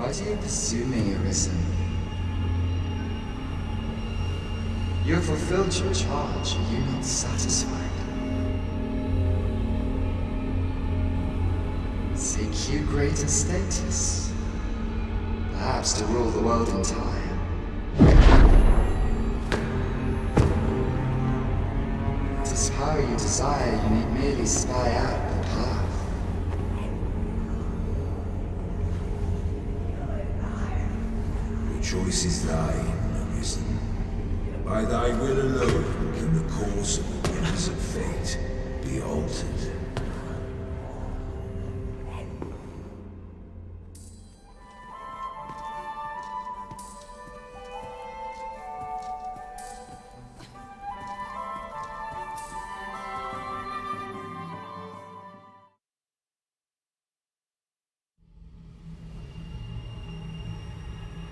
Why do you pursue me, Arisen? You have fulfilled your charge, are you not satisfied? Seek you greater status? Perhaps to rule the world entire. It is power you desire, you need merely spy out the path. The choice is thine, Arisen. By thy will alone can the course of the winds of fate be altered.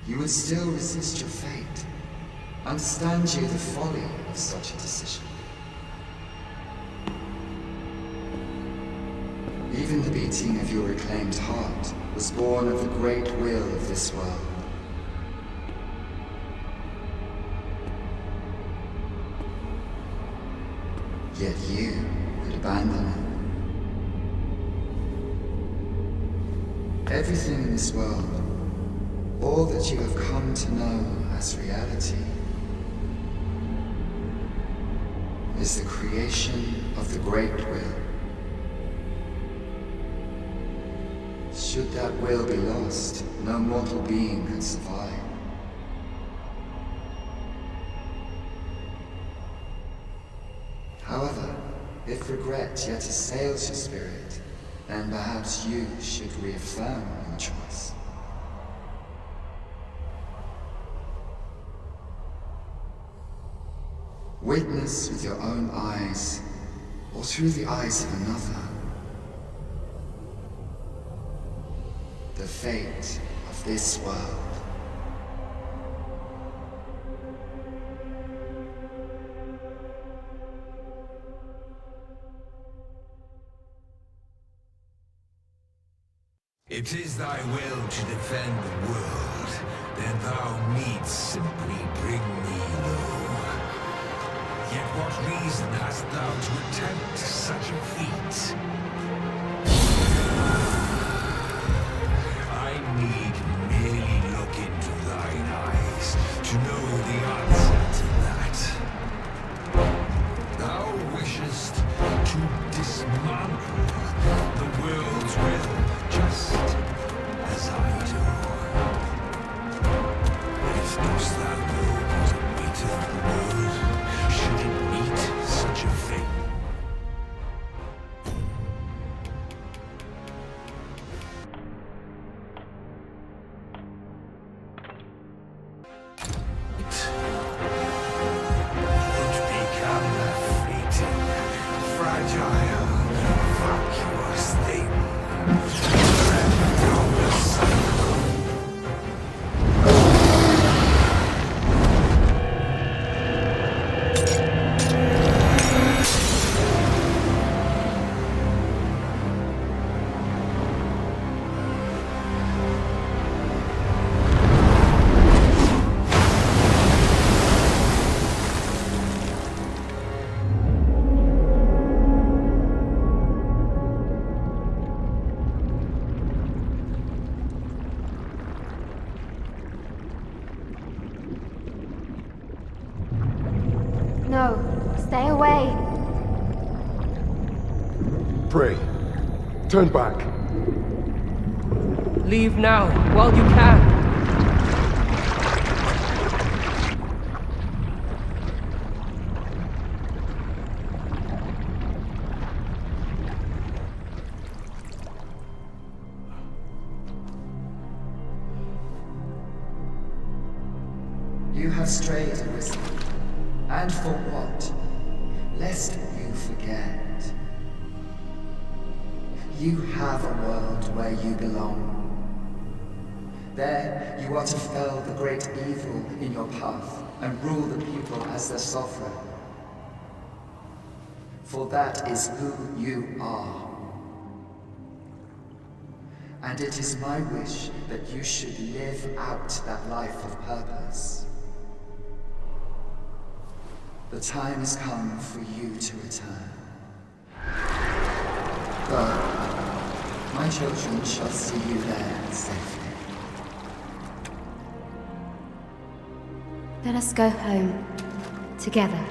You would still resist your fate. Understand you the folly of such a decision. Even the beating of your reclaimed heart was born of the great will of this world. Yet you would abandon it. Everything in this world, all that you have come to know as reality, is the creation of the great will. Should that will be lost, no mortal being could survive. However, if regret yet assails your spirit, then perhaps you should reaffirm your choice. Witness with your own eyes, or through the eyes of another, the fate of this world. It is thy will to defend the world, then thou needst simply bring me low. Yet what reason hast thou to attempt such a feat? I need merely look into thine eyes to know the answer to that. Thou wishest to dismantle the world's will just as I do. Yet dost thou know what awaiteth the world should it meet such a fate? Would become a fleeting, fragile, vacuous thing. Left on the cycle. No, stay away. Pray. Turn back. Leave now, while you can. You have strayed, Arisen. And for what? Lest you forget. You have a world where you belong. There you are to fell the great evil in your path and rule the people as their sovereign. For that is who you are. And it is my wish that you should live out that life of purpose. The time has come for you to return. Go. My children shall see you there safely. Let us go home. Together.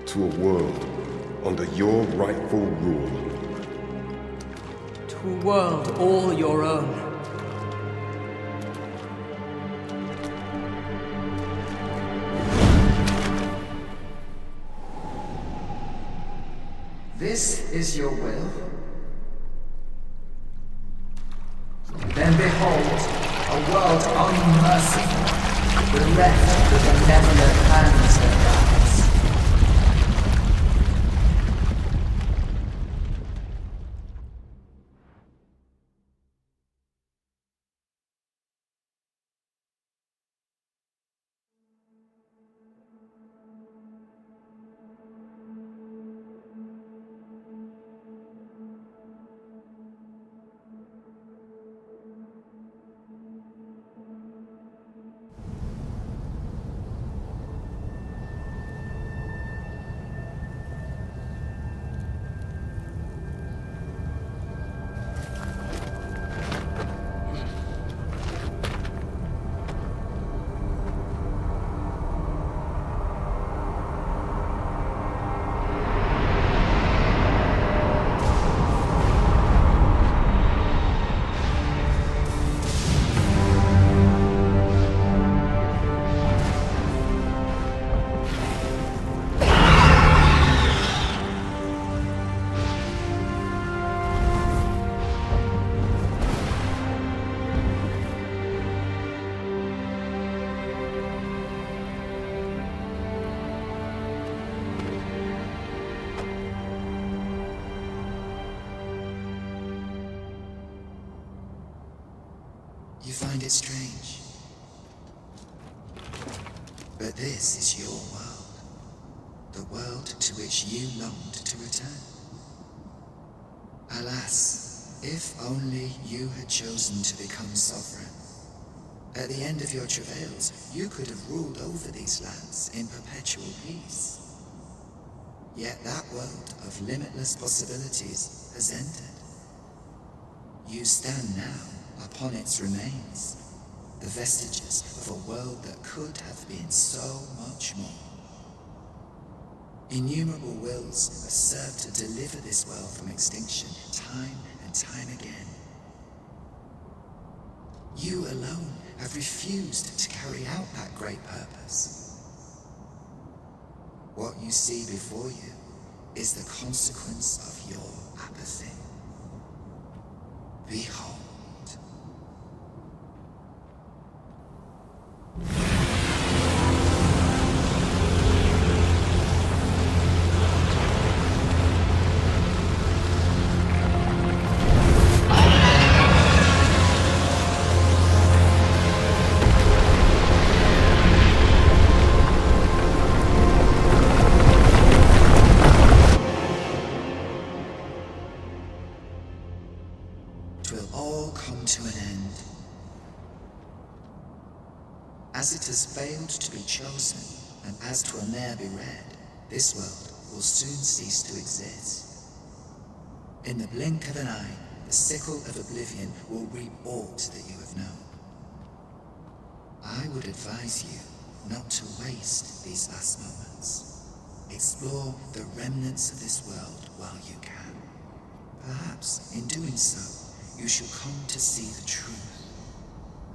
To a world under your rightful rule. To a world all your own. This is your will? Then behold, a world unmerciful, bereft the benevolent hands that guides. You find it strange. But this is your world. The world to which you longed to return. Alas, if only you had chosen to become sovereign. At the end of your travails, you could have ruled over these lands in perpetual peace. Yet that world of limitless possibilities has ended. You stand now upon its remains, the vestiges of a world that could have been so much more. Innumerable wills have served to deliver this world from extinction time and time again. You alone have refused to carry out that great purpose. What you see before you is the consequence of your apathy. Behold. Will all come to an end. As it has failed to be chosen, and as 'twill ne'er be read, this world will soon cease to exist. In the blink of an eye, the sickle of oblivion will reap aught that you have known. I would advise you not to waste these last moments. Explore the remnants of this world while you can. Perhaps, in doing so, you shall come to see the truth,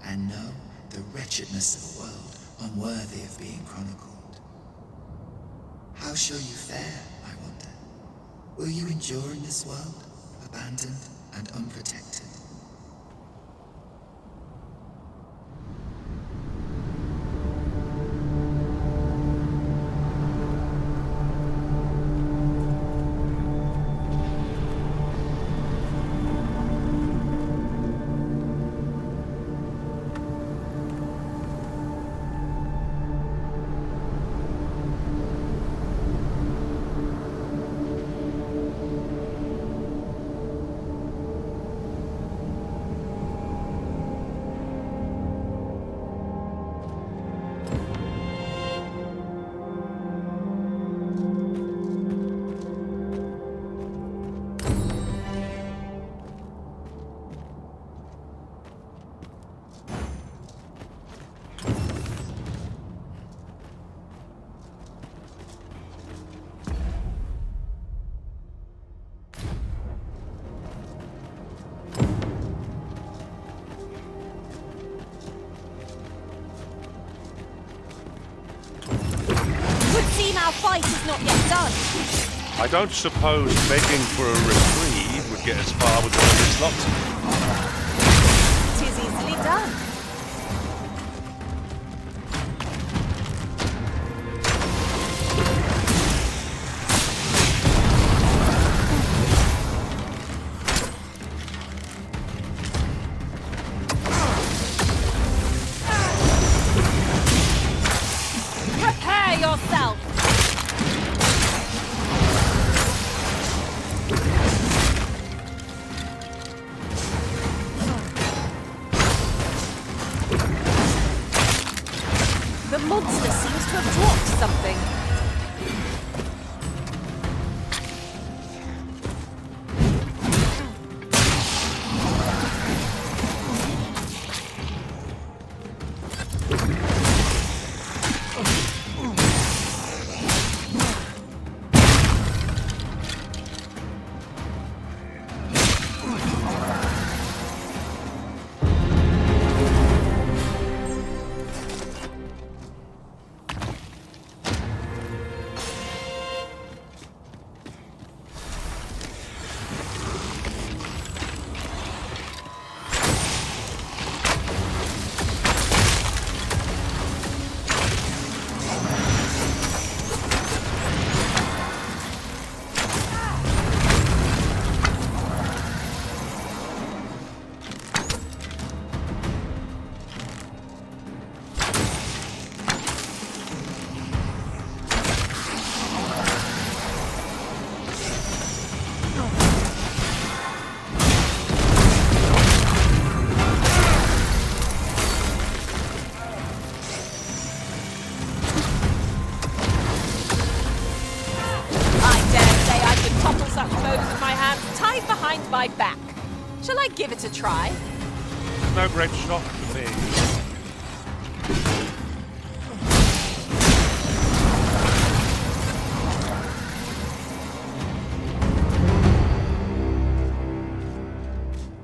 and know the wretchedness of a world unworthy of being chronicled. How shall you fare, I wonder? Will you endure in this world, abandoned and unprotected? Our fight is not yet done. I don't suppose begging for a reprieve would get us far with all this lot. 'Tis easily done. Prepare yourself! The monster seems to have dropped something. My back. Shall I give it a try? No great shock to me.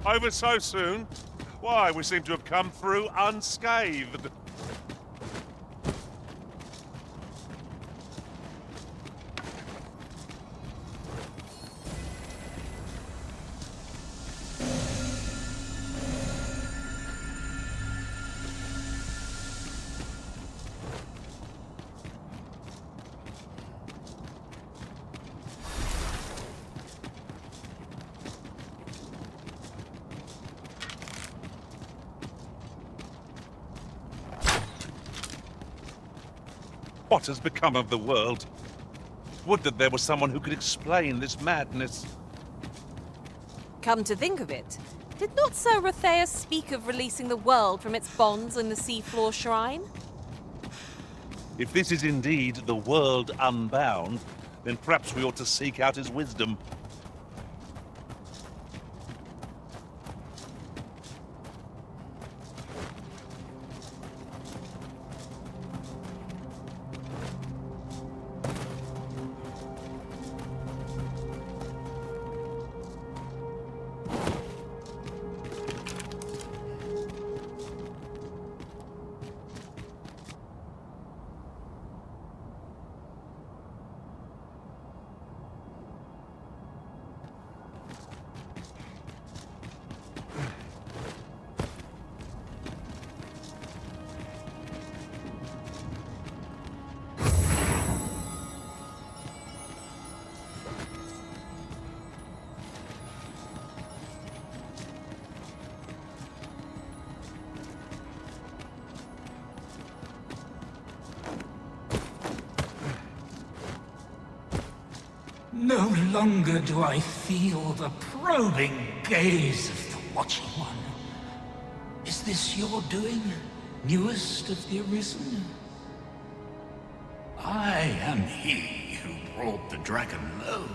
Over so soon? Why, we seem to have come through unscathed. What has become of the world? Would that there was someone who could explain this madness. Come to think of it, did not Sir Rotheus speak of releasing the world from its bonds in the seafloor shrine? If this is indeed the world unbound, then perhaps we ought to seek out his wisdom. No longer do I feel the probing gaze of the Watching One. Is this your doing, newest of the Arisen? I am he who brought the dragon low,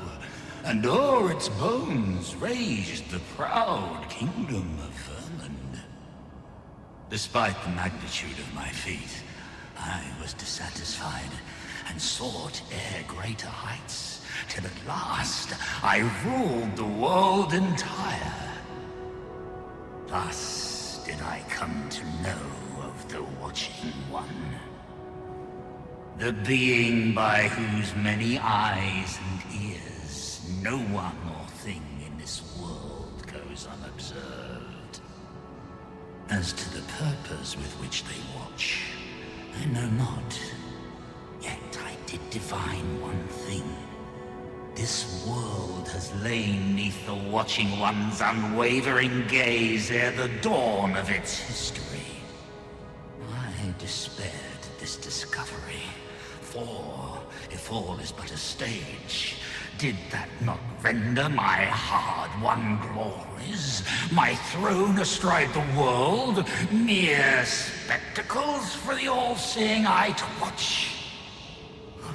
and o'er its bones raised the proud kingdom of Vermin. Despite the magnitude of my feat, I was dissatisfied and sought e'er greater heights, till at last I ruled the world entire. Thus did I come to know of the Watching One. The being by whose many eyes and ears no one or thing in this world goes unobserved. As to the purpose with which they watch, I know not. Yet I did divine one thing. This world has lain neath the watching one's unwavering gaze ere the dawn of its history. I despaired at this discovery, for if all is but a stage, did that not render my hard-won glories, my throne astride the world, mere spectacles for the all-seeing eye to watch?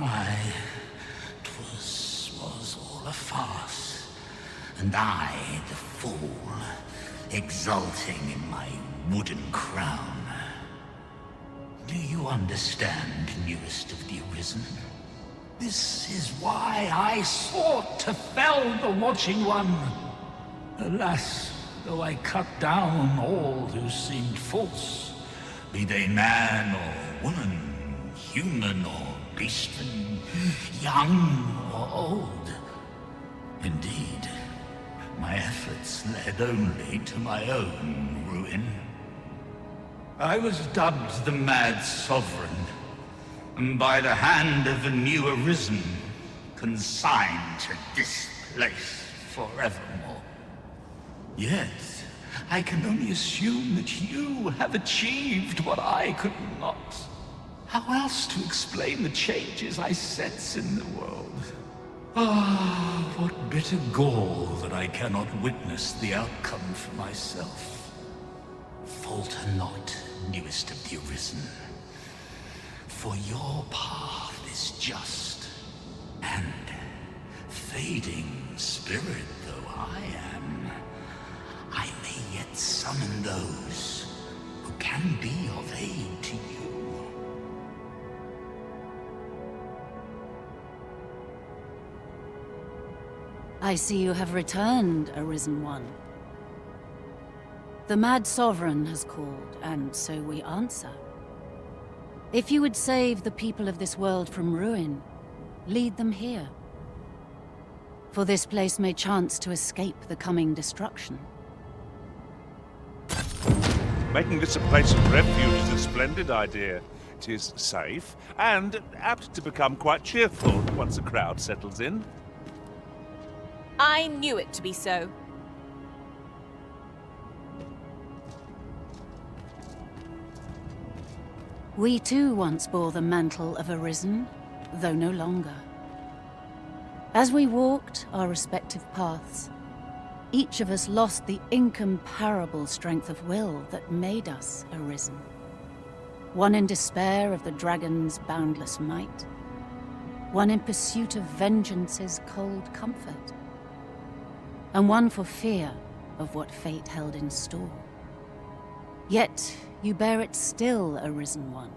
Aye, 'twas all a farce, and I, the fool, exulting in my wooden crown. Do you understand, newest of the Arisen? This is why I sought to fell the Watching One. Alas, though I cut down all who seemed false, be they man or woman, human or beastman, young or old. Indeed, my efforts led only to my own ruin. I was dubbed the Mad Sovereign, and by the hand of the new Arisen, consigned to this place forevermore. Yet, I can only assume that you have achieved what I could not. How else to explain the changes I sense in the world? Ah, what bitter gall that I cannot witness the outcome for myself. Falter not, newest of the Arisen, for your path is just, and fading spirit though I am, I may yet summon those who can be of aid to you. I see you have returned, Arisen One. The Mad Sovereign has called, and so we answer. If you would save the people of this world from ruin, lead them here. For this place may chance to escape the coming destruction. Making this a place of refuge is a splendid idea. It is safe, and apt to become quite cheerful once a crowd settles in. I knew it to be so. We too once bore the mantle of Arisen, though no longer. As we walked our respective paths, each of us lost the incomparable strength of will that made us Arisen. One in despair of the dragon's boundless might, one in pursuit of vengeance's cold comfort, and one for fear of what fate held in store. Yet you bear it still, Arisen One.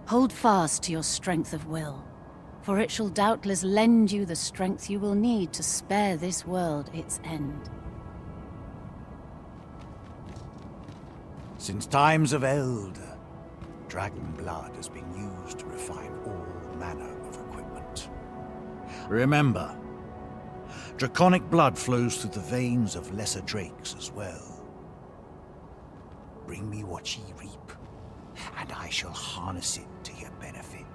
Hold fast to your strength of will, for it shall doubtless lend you the strength you will need to spare this world its end. Since times of eld, dragon blood has been used to refine all manner of equipment. Remember, draconic blood flows through the veins of lesser drakes as well. Bring me what ye reap, and I shall harness it to your benefit.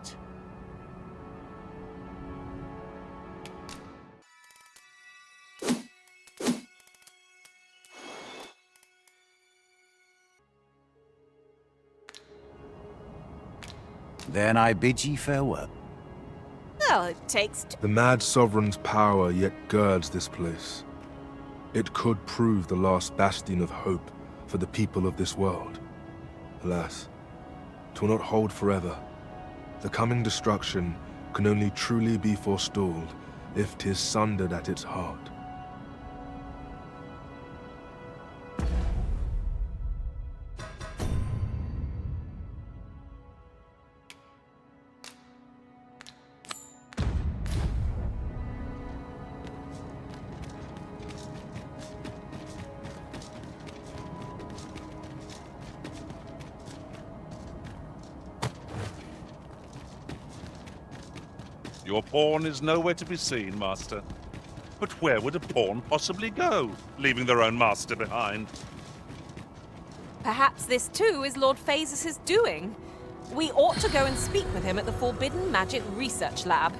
Then I bid ye farewell. Well, it takes The Mad Sovereign's power yet girds this place. It could prove the last bastion of hope for the people of this world. Alas, 'twill not hold forever. The coming destruction can only truly be forestalled if 'tis sundered at its heart. Your pawn is nowhere to be seen, Master. But where would a pawn possibly go, leaving their own master behind? Perhaps this too is Lord Phasis' doing. We ought to go and speak with him at the Forbidden Magic Research Lab.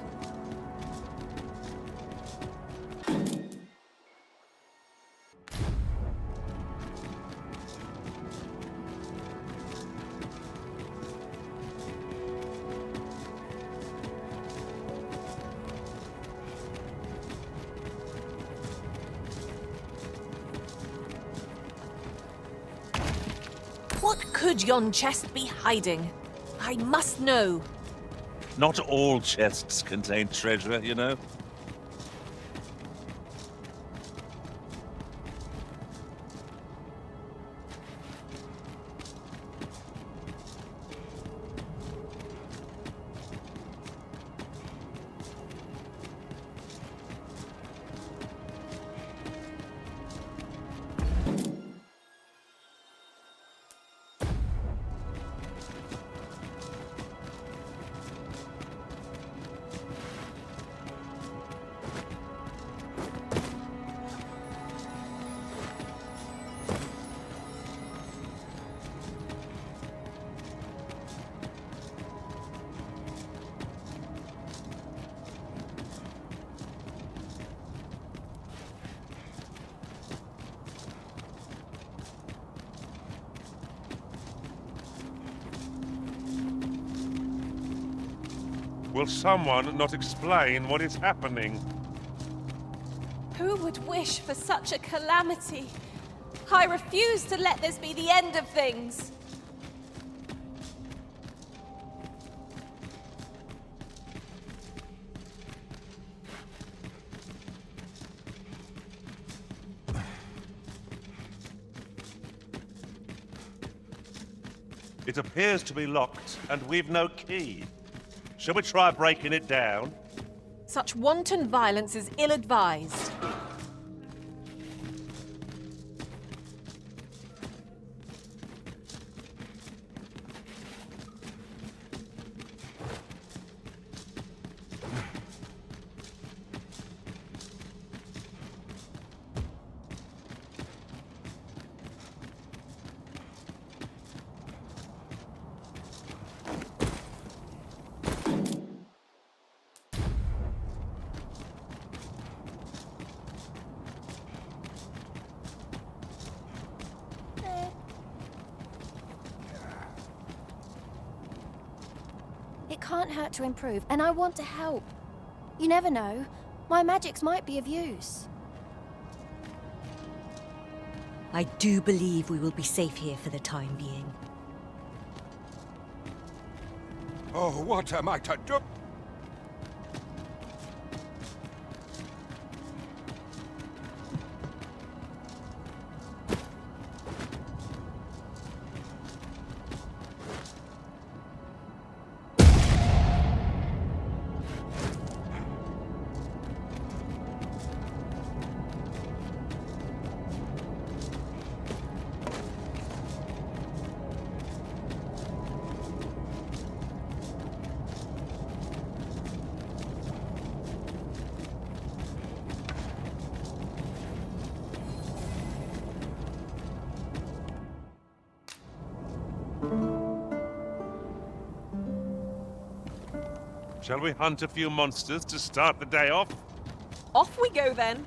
What could yon chest be hiding? I must know. Not all chests contain treasure, you know. Will someone not explain what is happening? Who would wish for such a calamity? I refuse to let this be the end of things. It appears to be locked, and we've no key. Shall we try breaking it down? Such wanton violence is ill-advised. It can't hurt to improve, and I want to help. You never know. My magics might be of use. I do believe we will be safe here for the time being. Oh, what am I to do? Shall we hunt a few monsters to start the day off? Off we go then.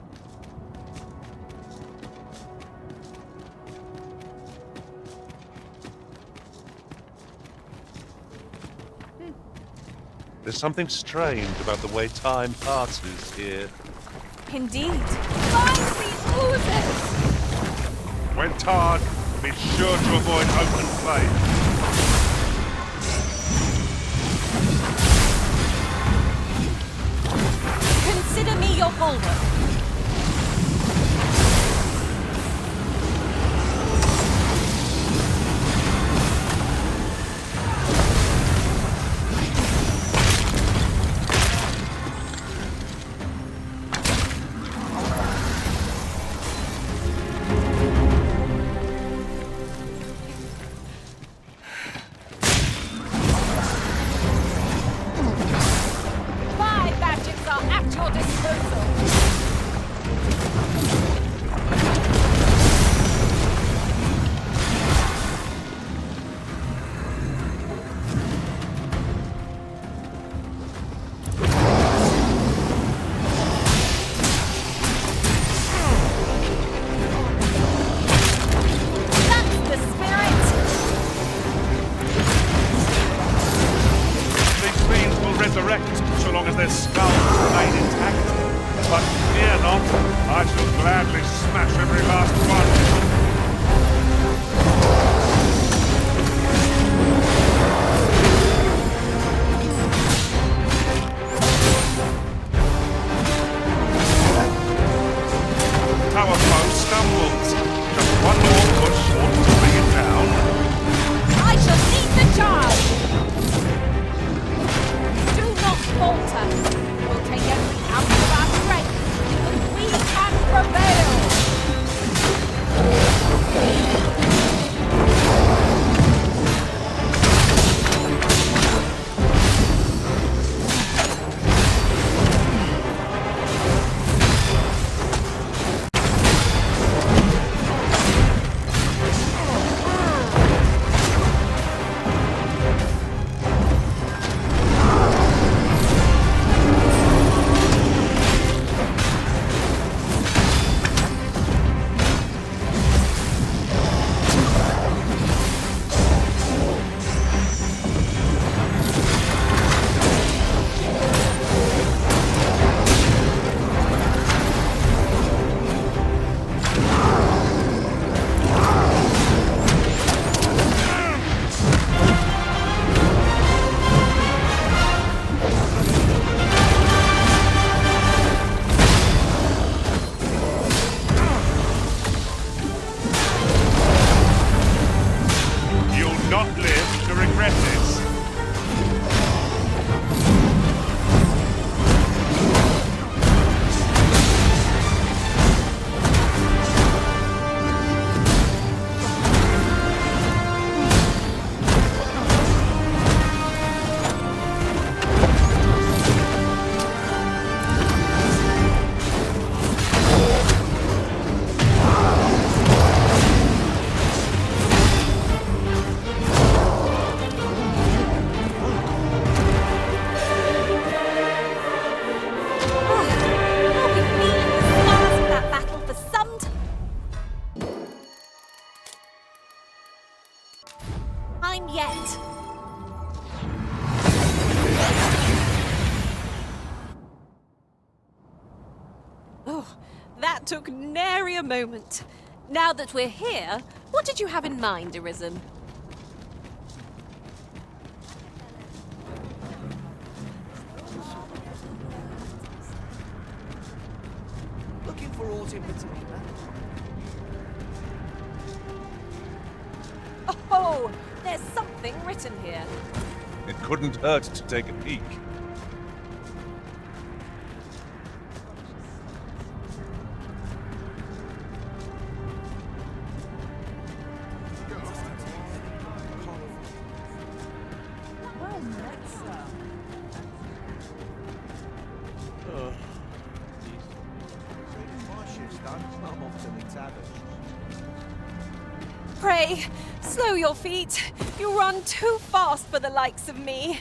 There's something strange about the way time passes here. Indeed. Find these oozes! When tarred, be sure to avoid open flame. Consider me your bulwark. your disposal. So long as their skulls remain intact. But fear not, I shall gladly smash every last one. Tower foe stumbles. Just one more push ought to bring it down. I shall lead the charge! Falter. We'll take every ounce of our strength, and we can prevail! Yet. Oh, that took nary a moment. Now that we're here, what did you have in mind, Arisen? Looking for aught in particular? Oh, there's something written here. It couldn't hurt to take a peek. Pray, slow your feet. You run too fast for the likes of me.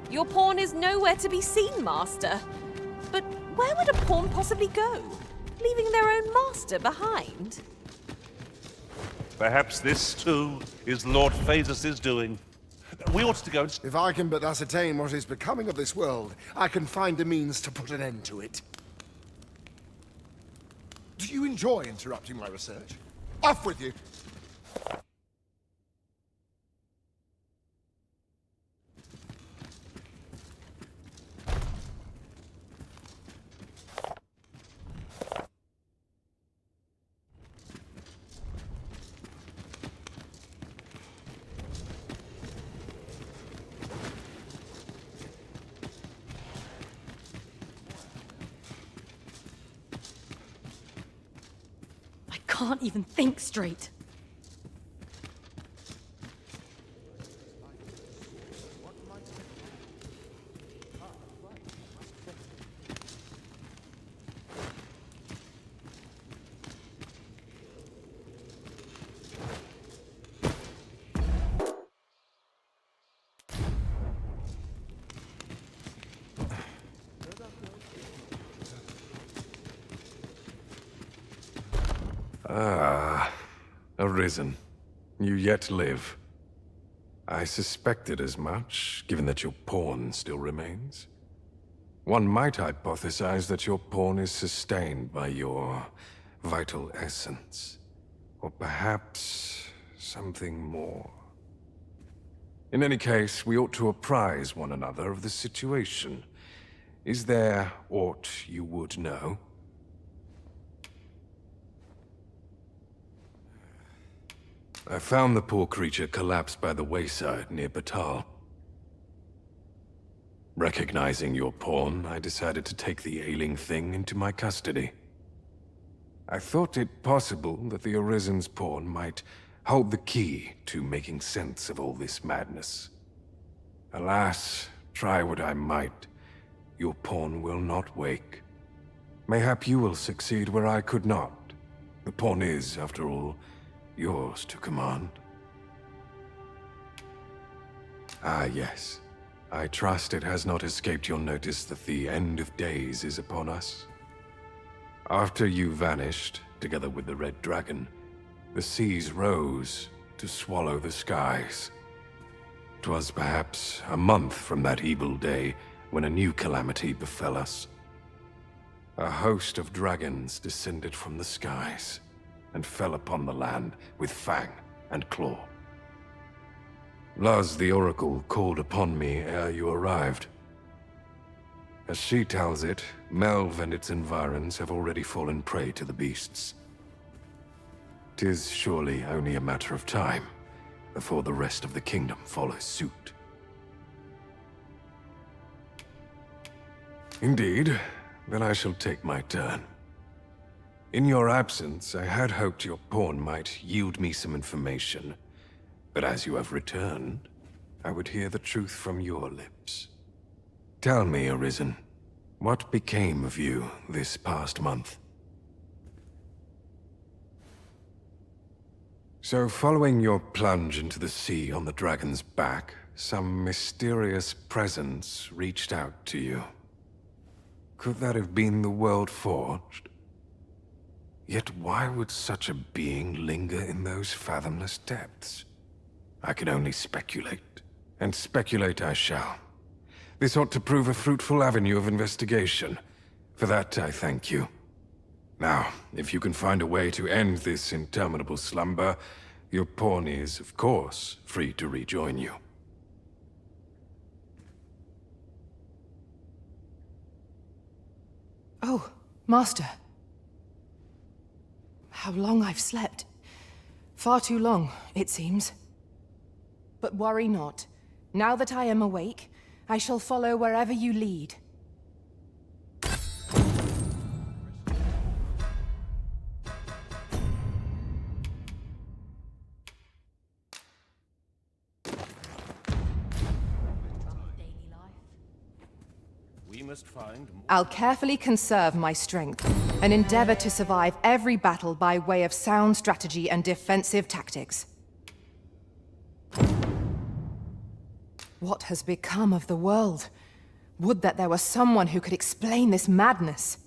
Your pawn is nowhere to be seen, Master. But where would a pawn possibly go, leaving their own master behind? Perhaps this, too, is Lord Phaedrus' doing. We ought to go and... If I can but ascertain what is becoming of this world, I can find a means to put an end to it. Do you enjoy interrupting my research? Off with you! can't even think straight. Ah, Arisen. You yet live. I suspected as much, given that your pawn still remains. One might hypothesize that your pawn is sustained by your vital essence. Or perhaps something more. In any case, we ought to apprise one another of the situation. Is there aught you would know? I found the poor creature collapsed by the wayside near Batal. Recognizing your pawn, I decided to take the ailing thing into my custody. I thought it possible that the Arisen's pawn might hold the key to making sense of all this madness. Alas, try what I might, your pawn will not wake. Mayhap you will succeed where I could not. The pawn is, after all, yours to command. Ah, yes. I trust it has not escaped your notice that the end of days is upon us. After you vanished, together with the Red Dragon, the seas rose to swallow the skies. 'Twas perhaps a month from that evil day when a new calamity befell us. A host of dragons descended from the skies and fell upon the land with fang and claw. Luz the Oracle called upon me ere you arrived. As she tells it, Melve and its environs have already fallen prey to the beasts. 'Tis surely only a matter of time before the rest of the kingdom follows suit. Indeed, then I shall take my turn. In your absence, I had hoped your pawn might yield me some information. But as you have returned, I would hear the truth from your lips. Tell me, Arisen, what became of you this past month? So, following your plunge into the sea on the dragon's back, some mysterious presence reached out to you. Could that have been the World Forged? Yet why would such a being linger in those fathomless depths? I can only speculate, and speculate I shall. This ought to prove a fruitful avenue of investigation. For that, I thank you. Now, if you can find a way to end this interminable slumber, your pawn is, of course, free to rejoin you. Oh, Master. How long I've slept. Far too long, it seems. But worry not. Now that I am awake, I shall follow wherever you lead. I'll carefully conserve my strength and endeavor to survive every battle by way of sound strategy and defensive tactics. What has become of the world? Would that there were someone who could explain this madness.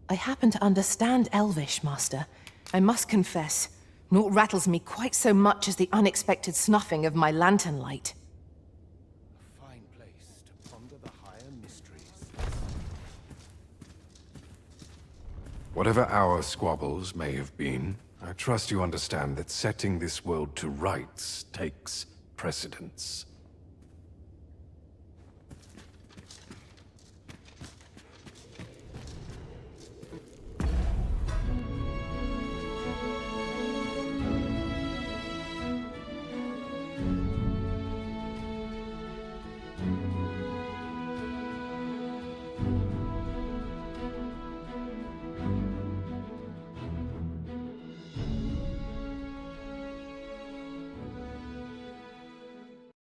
I happen to understand Elvish, Master. I must confess, naught rattles me quite so much as the unexpected snuffing of my lantern light. Whatever our squabbles may have been, I trust you understand that setting this world to rights takes precedence.